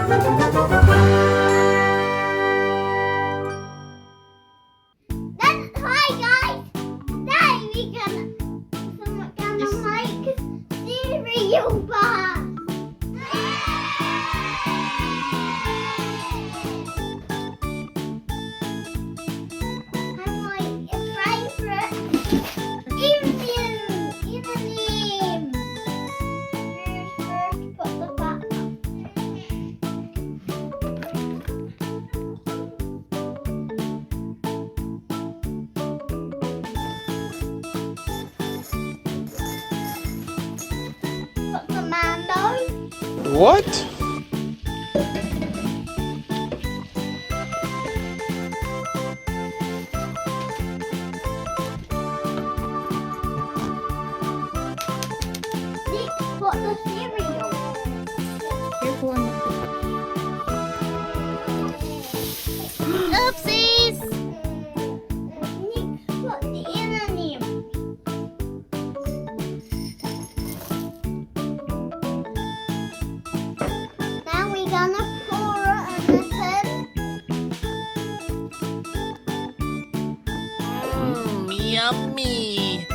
Hi guys! Today we're gonna make cereal bars. And my favourite Indian. First, put the batter. Put the mando. What? Nick, put the cereal. Careful on Oopsies! Nick, put the onion. Now we're gonna pour it in the tin. Yummy!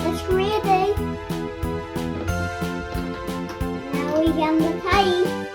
It's ready. Now we're gonna taste.